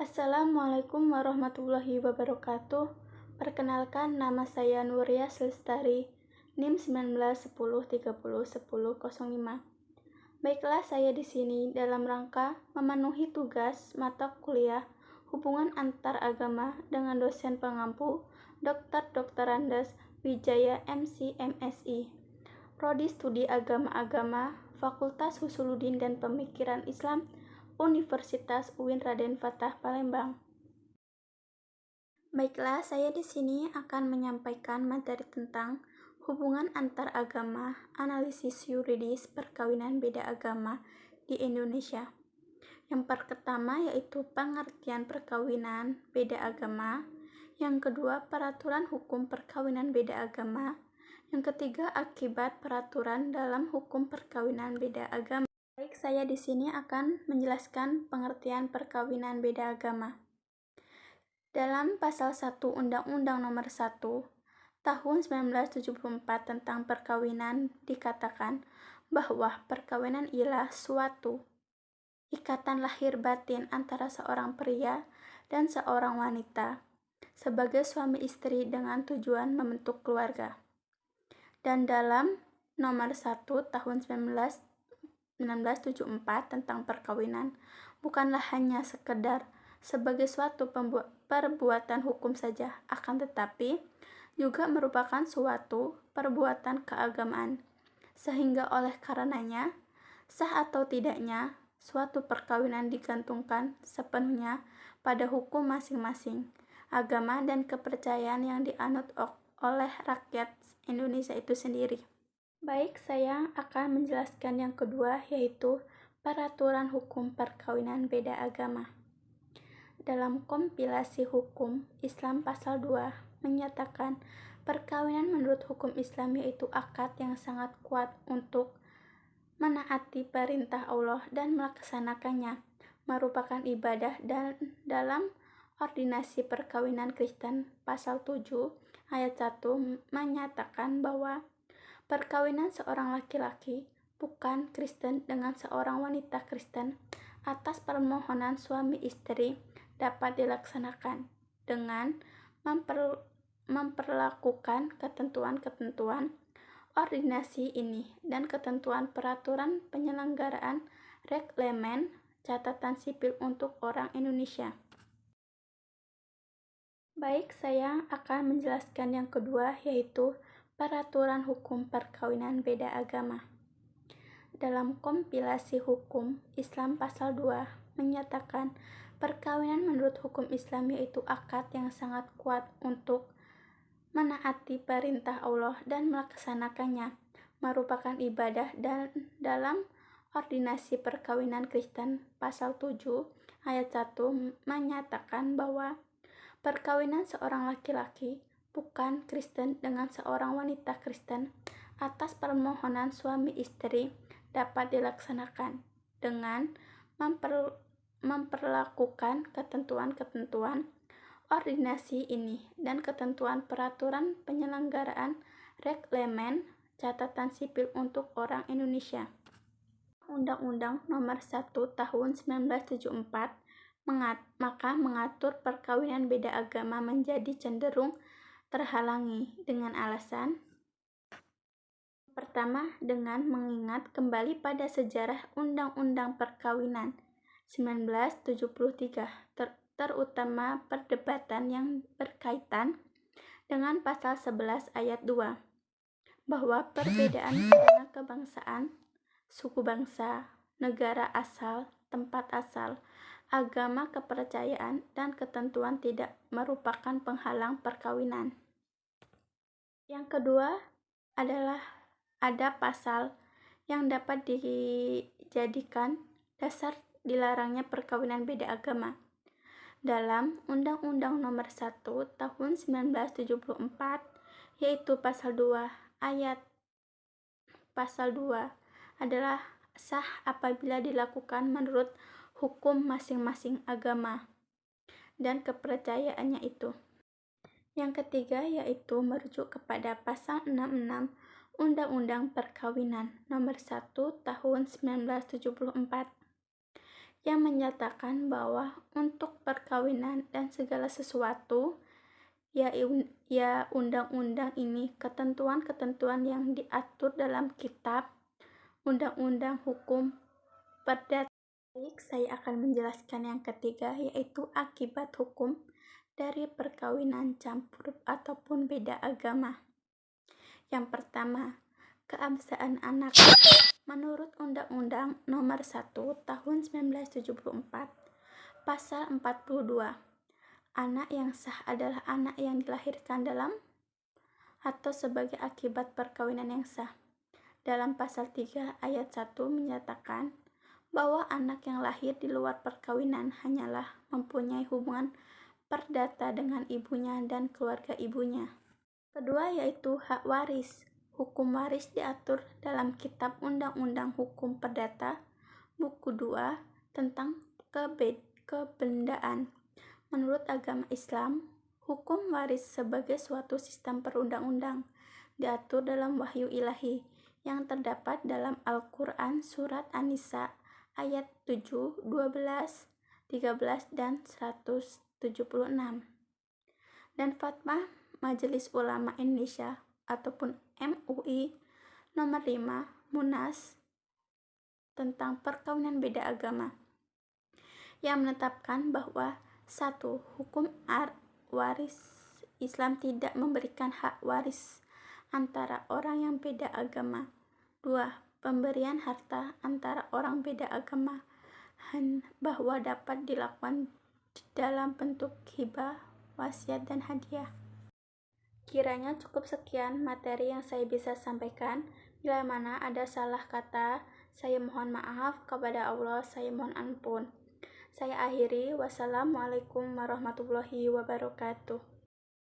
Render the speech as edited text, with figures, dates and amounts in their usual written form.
Assalamualaikum warahmatullahi wabarakatuh. Perkenalkan, nama saya Nuria Lestari, NIM 1910301005. Baiklah, saya di sini dalam rangka memenuhi tugas mata kuliah Hubungan Antar Agama dengan dosen pengampu Dr. Andes Wijaya MC MSI, Prodi Studi Agama-Agama, Fakultas Husuluddin dan Pemikiran Islam, Universitas UIN Raden Fatah Palembang. Baiklah, saya di sini akan menyampaikan materi tentang hubungan antar agama, analisis yuridis perkawinan beda agama di Indonesia. Yang pertama yaitu pengertian perkawinan beda agama, yang kedua peraturan hukum perkawinan beda agama, yang ketiga akibat peraturan dalam hukum perkawinan beda agama. Baik, saya di sini akan menjelaskan pengertian perkawinan beda agama. Dalam pasal 1 Undang-Undang Nomor 1 Tahun 1974 tentang perkawinan dikatakan bahwa perkawinan ialah suatu ikatan lahir batin antara seorang pria dan seorang wanita sebagai suami istri dengan tujuan membentuk keluarga. Dan dalam Nomor 1 Tahun 1974 tentang perkawinan bukanlah hanya sekedar sebagai suatu perbuatan hukum saja, akan tetapi juga merupakan suatu perbuatan keagamaan, sehingga oleh karenanya sah atau tidaknya suatu perkawinan digantungkan sepenuhnya pada hukum masing-masing, agama dan kepercayaan yang dianut oleh rakyat Indonesia itu sendiri. Baik, saya akan menjelaskan yang kedua, yaitu peraturan hukum perkawinan beda agama. Dalam kompilasi hukum Islam pasal 2 menyatakan perkawinan menurut hukum Islam yaitu akad yang sangat kuat untuk menaati perintah Allah dan melaksanakannya, merupakan ibadah. Dan dalam ordinasi perkawinan Kristen pasal 7 ayat 1 menyatakan bahwa perkawinan seorang laki-laki bukan Kristen dengan seorang wanita Kristen atas permohonan suami istri dapat dilaksanakan dengan memperlakukan ketentuan-ketentuan ordinasi ini dan ketentuan peraturan penyelenggaraan reglemen catatan sipil untuk orang Indonesia. Baik, saya akan menjelaskan yang kedua, yaitu peraturan hukum perkawinan beda agama. Dalam kompilasi hukum Islam pasal 2 menyatakan perkawinan menurut hukum Islam yaitu akad yang sangat kuat untuk menaati perintah Allah dan melaksanakannya, merupakan ibadah. Dan dalam ordinasi perkawinan Kristen pasal 7 ayat 1 menyatakan bahwa perkawinan seorang laki-laki bukan Kristen dengan seorang wanita Kristen atas permohonan suami istri dapat dilaksanakan dengan memperlakukan ketentuan-ketentuan ordinasi ini dan ketentuan peraturan penyelenggaraan reglemen catatan sipil untuk orang Indonesia. Undang-Undang Nomor 1 Tahun 1974 maka mengatur perkawinan beda agama menjadi cenderung terhalangi dengan alasan pertama, dengan mengingat kembali pada sejarah Undang-Undang Perkawinan 1973, terutama perdebatan yang berkaitan dengan pasal 11 ayat 2, bahwa perbedaan karena kebangsaan, suku bangsa, negara asal, tempat asal, agama, kepercayaan, dan ketentuan tidak merupakan penghalang perkawinan. Yang kedua adalah ada pasal yang dapat dijadikan dasar dilarangnya perkawinan beda agama. Dalam Undang-Undang Nomor 1 Tahun 1974, yaitu pasal 2 ayat pasal 2 adalah sah apabila dilakukan menurut hukum masing-masing agama dan kepercayaannya itu. Yang ketiga yaitu merujuk kepada pasal 66 Undang-Undang Perkawinan Nomor 1 Tahun 1974, yang menyatakan bahwa untuk perkawinan dan segala sesuatu, ya undang-undang ini ketentuan-ketentuan yang diatur dalam kitab undang-undang hukum perdata. Baik, saya akan menjelaskan yang ketiga, yaitu akibat hukum dari perkawinan campur ataupun beda agama. Yang pertama, keabsahan anak. Menurut Undang-Undang Nomor 1 Tahun 1974, Pasal 42, anak yang sah adalah anak yang dilahirkan dalam atau sebagai akibat perkawinan yang sah. Dalam pasal 3 ayat 1 menyatakan bahwa anak yang lahir di luar perkawinan hanyalah mempunyai hubungan perdata dengan ibunya dan keluarga ibunya. Kedua yaitu hak waris. Hukum waris diatur dalam Kitab Undang-Undang Hukum Perdata, Buku 2 tentang kebendaan. Menurut agama Islam, hukum waris sebagai suatu sistem perundang-undang diatur dalam wahyu ilahi yang terdapat dalam Al-Quran Surat An-Nisa ayat 7, 12, 13, dan 176. Dan Fatwa Majelis Ulama Indonesia ataupun MUI nomor 5 Munas tentang perkawinan beda agama yang menetapkan bahwa 1. Hukum waris Islam tidak memberikan hak waris antara orang yang beda agama. 2. Pemberian harta antara orang beda agama bahwa dapat dilakukan dalam bentuk hibah, wasiat, dan hadiah. Kiranya cukup sekian materi yang saya bisa sampaikan. Bila mana ada salah kata, saya mohon maaf. Kepada Allah saya mohon ampun. Saya akhiri. Wassalamualaikum warahmatullahi wabarakatuh.